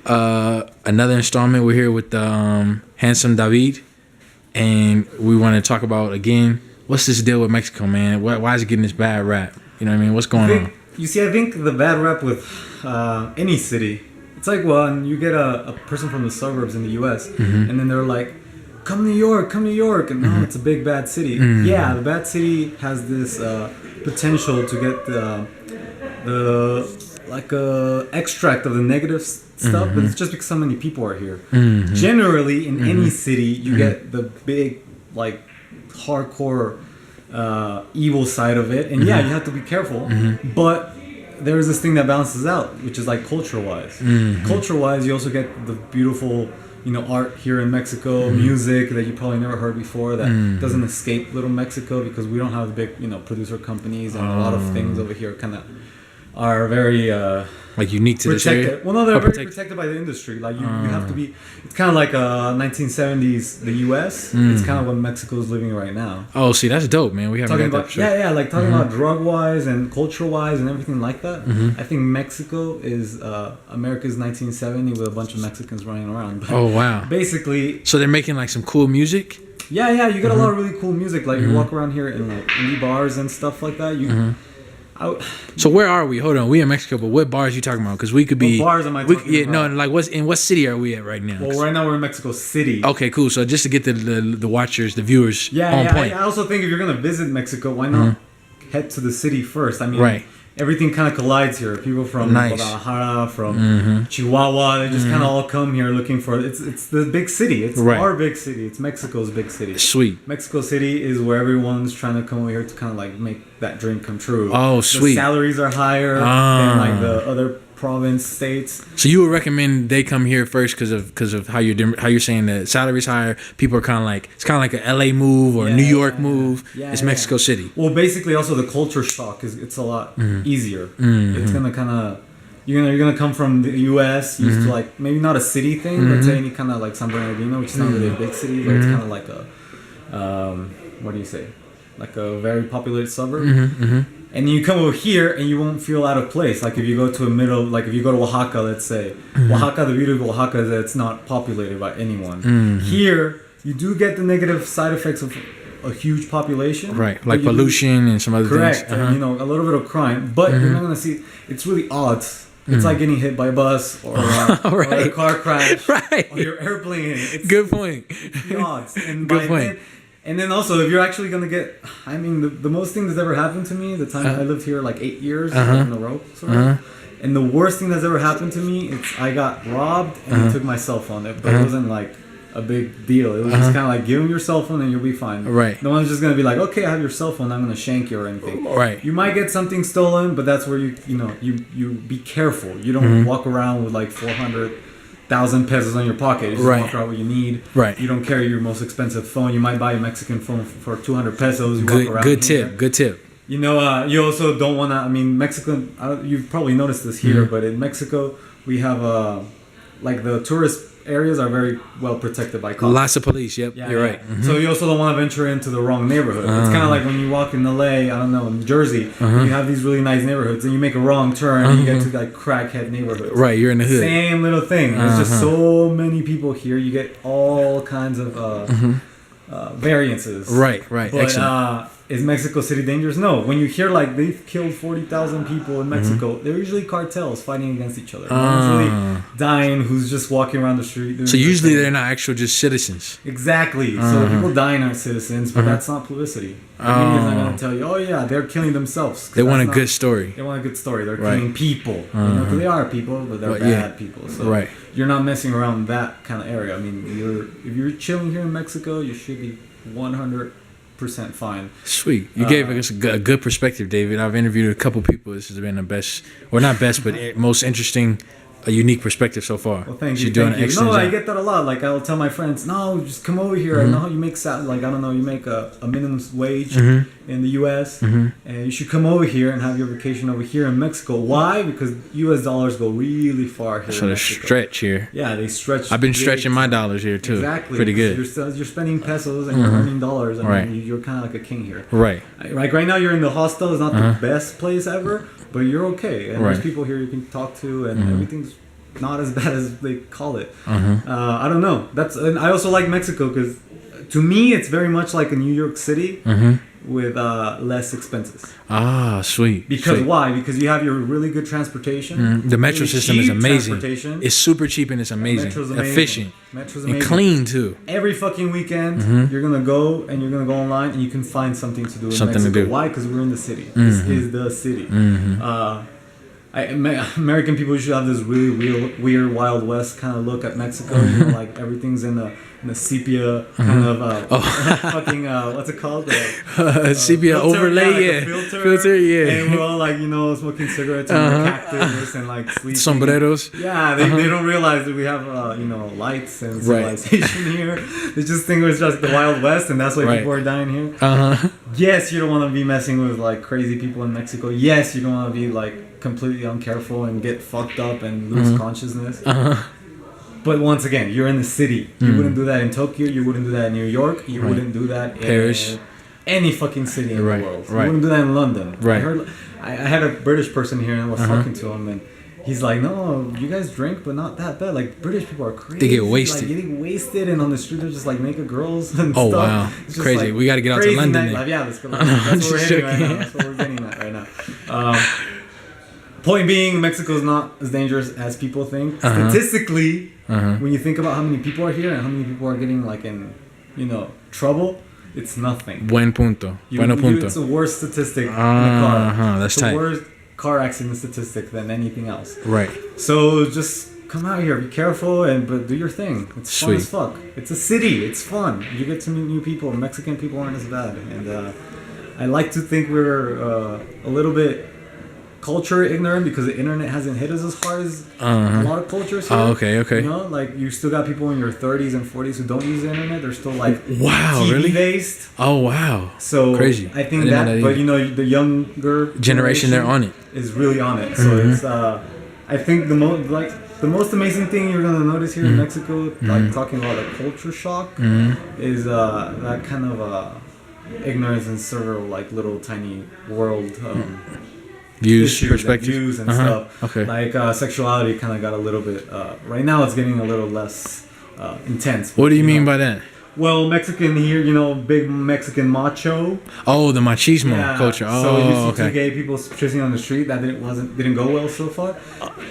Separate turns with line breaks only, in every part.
Another installment. We're here with handsome David, and we want to talk about again. What's this deal with Mexico, man? Why is it getting this bad rap? You know what I mean? What's going on?
You see, I think the bad rap with any city, it's like when you get a person from the suburbs in the U.S. And then they're like, come New York, and no, it's a big bad city. Yeah, the bad city has this potential to get the extract of the negative stuff, but it's just because so many people are here. Generally, in any city, you get the big, like, hardcore evil side of it, and yeah, you have to be careful, but there's this thing that balances out, which is like culture-wise. Culture-wise, you also get the beautiful, art here in Mexico, music that you probably never heard before that doesn't escape little Mexico because we don't have the big, producer companies, and a lot of things over here kind of are very
like unique to
protected.
This area?
Well, no, they're very protected by the industry. Like you have to be. It's kind of like 1970s the U.S. It's kind of what Mexico is living right now.
Oh, see, that's dope, man. We haven't
talking
got
about
that
like talking about drug wise and culture wise and everything like that. I think Mexico is America's 1970 with a bunch of Mexicans running around. But
oh wow!
Basically,
so they're making like some cool music.
Yeah, you get a lot of really cool music. Like you walk around here in like indie bars and stuff like that.
So where are we? Hold on, we in Mexico, but what bars are you talking about? Because we could be.
What bars am I talking about?
No, like what city are we at right now?
Well, right now we're in Mexico City.
Okay, cool. So just to get the watchers, the viewers on point.
I also think if you're gonna visit Mexico, why not head to the city first? I mean, everything kind of collides here. People from Guadalajara, from Chihuahua, they just kind of all come here looking for it's the big city. It's our big city. It's Mexico's big city.
Sweet.
Mexico City is where everyone's trying to come over here to kind of like make that dream come true.
Oh, sweet.
The salaries are higher than like the other province states.
So you would recommend they come here first because of how you're saying that salary's higher. People are kind of like it's kind of like a LA move or a New York move. It's Mexico City.
Well, basically, also the culture shock it's a lot easier. It's gonna kind of you're gonna come from the U.S. used to like maybe not a city thing, but say any kind of like San Bernardino, which is not really a big city, but it's kind of like a what do you say? Like a very populated suburb. And you come over here and you won't feel out of place. Like if you go to if you go to Oaxaca, let's say. Oaxaca, the beauty of Oaxaca is that it's not populated by anyone. Here, you do get the negative side effects of a huge population. Right,
like pollution and some other things.
Correct, and a little bit of crime. But you're not going to see, it's really odd. It's like getting hit by a bus or a car crash or your airplane. It's,
good point.
It's the odds. And
good point.
And then also, if you're actually going to get... I mean, the most thing that's ever happened to me, the time I lived here like 8 years in a row, sort of. And the worst thing that's ever happened to me, I got robbed and they took my cell phone. But it wasn't like a big deal. It was just kind of like, give them your cell phone and you'll be fine. Right. No one's just going to be like, okay, I have your cell phone, I'm going to shank you or anything. Right. You might get something stolen, but that's where you be careful. You don't walk around with like 400,000 pesos on your pocket. You just walk around what you need. Right. You don't carry your most expensive phone. You might buy a Mexican phone for 200 pesos. You walk around good tip. You also don't want to... I mean, Mexican... you've probably noticed this here, but in Mexico, we have like the tourist areas are very well protected by cops.
Lots of police. Yep, you're right.
So you also don't want to venture into the wrong neighborhood. It's kind of like when you walk in LA, I don't know, in Jersey, you have these really nice neighborhoods, and you make a wrong turn, and you get to like crackhead neighborhoods. Right, you're in the hood. Same little thing. There's just so many people here. You get all kinds of variances. Right. But excellent. Is Mexico City dangerous? No. When you hear like they've killed 40,000 people in Mexico, they're usually cartels fighting against each other. No one's really dying who's just walking around the street. So usually they're not actual just citizens. Exactly. So people dying aren't citizens, but that's not publicity. The media's not going to tell you, oh yeah, they're killing themselves. They want a good story. They want a good story. They're killing people. They are people, but they're bad people. So you're not messing around that kind of area. I mean, if you're chilling here in Mexico, you should be 100% fine. Sweet. You gave us a good perspective, David. I've interviewed a couple people. This has been the best, or not best, but most interesting, a unique perspective so far. Well, thank you. You're doing an excellent job. I get that a lot. Like, I'll tell my friends, no, just come over here. I know how you make like, I don't know, you make a minimum wage in the U.S. And you should come over here and have your vacation over here in Mexico. Why? Because U.S. dollars go really far here. So they stretch here. Yeah, they stretch. I've been stretching my dollars here too. Exactly. Pretty good. You're spending pesos and you're earning dollars. I mean, you're kind of like a king here. Right. Like right now, you're in the hostel. It's not the best place ever, but you're okay. And there's people here you can talk to, and everything's not as bad as they call it. I don't know. And I also like Mexico because to me it's very much like a New York City with less expenses.
Ah, sweet.
Because
sweet.
why? Because you have your really good transportation.
The metro
really
system is amazing.
transportation.
It's super cheap and it's amazing.
Metro's amazing.
Efficient.
Metro's
And
amazing.
clean too.
Every fucking weekend, you're gonna go and you're gonna go online and you can find something to do in
Something to
Mexico.
do.
Why? Because we're in the city. This is the city. American people usually have this really weird Wild West kind of look at Mexico. You know, like everything's in the sepia kind of fucking what's it called?
Sepia
filter,
overlay,
like a filter,
yeah.
And we're all like, you know, smoking cigarettes and cactus and like sleeping.
Sombreros.
Yeah, they don't realize that we have you know, lights and civilization here. They just think it's just the Wild West, and that's why people are dying here. Yes, you don't want to be messing with like crazy people in Mexico. Yes, you don't want to be like completely uncareful and get fucked up and lose consciousness. But once again, you're in the city. You wouldn't do that in Tokyo. You wouldn't do that in New York. You wouldn't do that
Paris.
in any fucking city in the world. You
Right.
wouldn't do that in London.
Right.
I had a British person here and I was talking to him and he's like, no, you guys drink, but not that bad. Like, British people are crazy.
They get wasted.
Like, getting wasted, and on the street, they're just like naked girls and
Oh,
stuff.
wow.
It's just,
Crazy.
like,
We got to get out to London.
Nightlife. Yeah, let's go. That's what we're hitting right now. That's what we're getting at right now. Point being, Mexico is not as dangerous as people think. Statistically, when you think about how many people are here and how many people are getting like in, you know, trouble, it's nothing.
Buen punto. Bueno punto.
It's a worse statistic in the car.
That's
it's
tight.
a worse car accident statistic than anything else.
Right.
So just come out here, be careful, but do your thing. It's fun
Sweet.
as fuck. It's a city. It's fun. You get to meet new people. Mexican people aren't as bad, and I like to think we're a little bit culture ignorant because the internet hasn't hit us as hard as a lot of cultures here.
Oh, okay.
You know, like you still got people in your 30s and 40s who don't use the internet. They're still like
Wow, really?
based.
Oh, wow.
So
Crazy.
I think
I didn't know
that,
that
but
either.
you know, the younger
Generation, they're on it.
is really on it. So it's I think the most amazing thing you're gonna notice here in Mexico, like talking about a culture shock, is that kind of ignorance and several like little tiny world
Views,
issues,
perspectives.
views and stuff.
Okay.
Like sexuality kind of got a little bit. Right now, it's getting a little less intense.
What do you mean
know,
by that?
Well, Mexican here, you know, big Mexican macho.
Oh, the machismo culture. Oh,
so you see
okay.
two gay people kissing on the street. That didn't go well so far.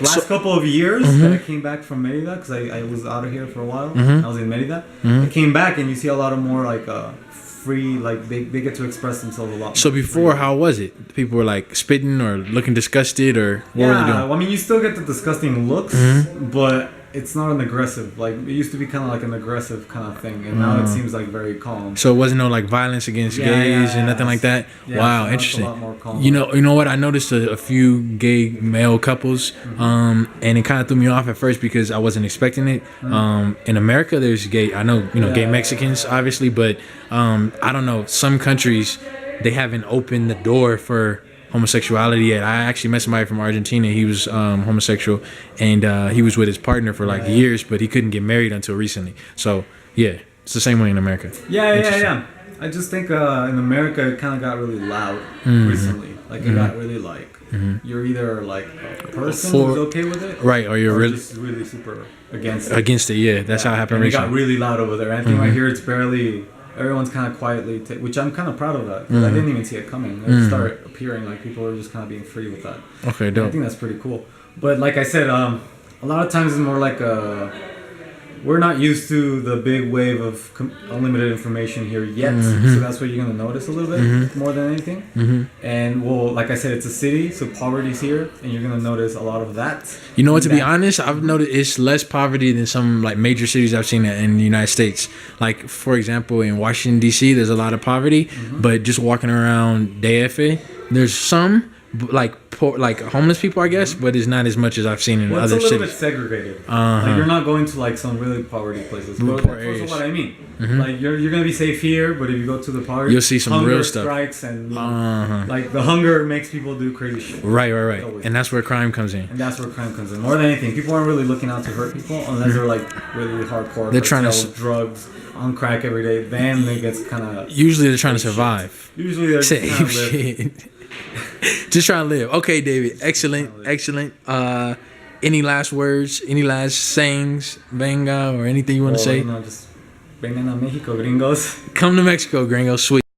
Last couple of years that I came back from Merida, because I was out of here for a while. I was in Merida. I came back and you see a lot of more like free, like they get to express themselves a lot.
So before, how was it? People were like spitting or looking disgusted, or what were they doing?
Well, I mean, you still get the disgusting looks, but it's not an aggressive. Like it used to be kind of like an aggressive kind of thing, and now it seems like very calm.
So it wasn't no like violence against gays and nothing like that.
Yeah,
Wow,
so
interesting.
a lot more calm.
You know what? I noticed a few gay male couples, and it kind of threw me off at first because I wasn't expecting it. In America, there's gay. I know gay Mexicans, obviously, but I don't know. Some countries they haven't opened the door for homosexuality yet. I actually met somebody from Argentina. He was homosexual, and he was with his partner for like years, but he couldn't get married until recently. So yeah, it's the same way in America.
Yeah. I just think in America it kind of got really loud recently. Like it got really like you're either like a person who's okay with it,
right, or you're really
just really super against it.
Against it. Yeah, that's how it happened
and it
recently.
got really loud over there. I think right here it's barely. Everyone's kind of quietly, which I'm kind of proud of that because I didn't even see it coming. It just started appearing like people are just kind of being free with that.
Okay,
I
dope.
think that's pretty cool. But like I said, a lot of times it's more like we're not used to the big wave of unlimited information here yet. So that's what you're going to notice a little bit more than anything. And well, like I said, it's a city, so poverty's here, and you're going to notice a lot of that.
You know what? To be honest, I've noticed it's less poverty than some like major cities I've seen in the United States. Like for example, in Washington D.C., there's a lot of poverty, but just walking around DF, there's some like poor, like homeless people, I guess, but it's not as much as I've seen in other cities.
It's a little bit segregated. Like you're not going to like some really poverty places. But
poor
that's
areas.
what I mean. Like you're gonna be safe here, but if you go to the park,
You'll see some
hunger
real stuff.
strikes and like the hunger makes people do crazy shit.
Right.
Always.
And that's where crime comes in.
And that's where crime comes in. More than anything, people aren't really looking out to hurt people unless they're like really hardcore.
They're trying to
cartel, drugs on crack every day. Then it gets kind of.
Usually they're trying to survive.
Usually they're
Same
trying to live.
shit. Just trying to live. Okay, David. Excellent. any last words, any last sayings, venga, or anything you want to say?
Just vengan a Mexico, gringos.
Come to Mexico, gringos. Sweet.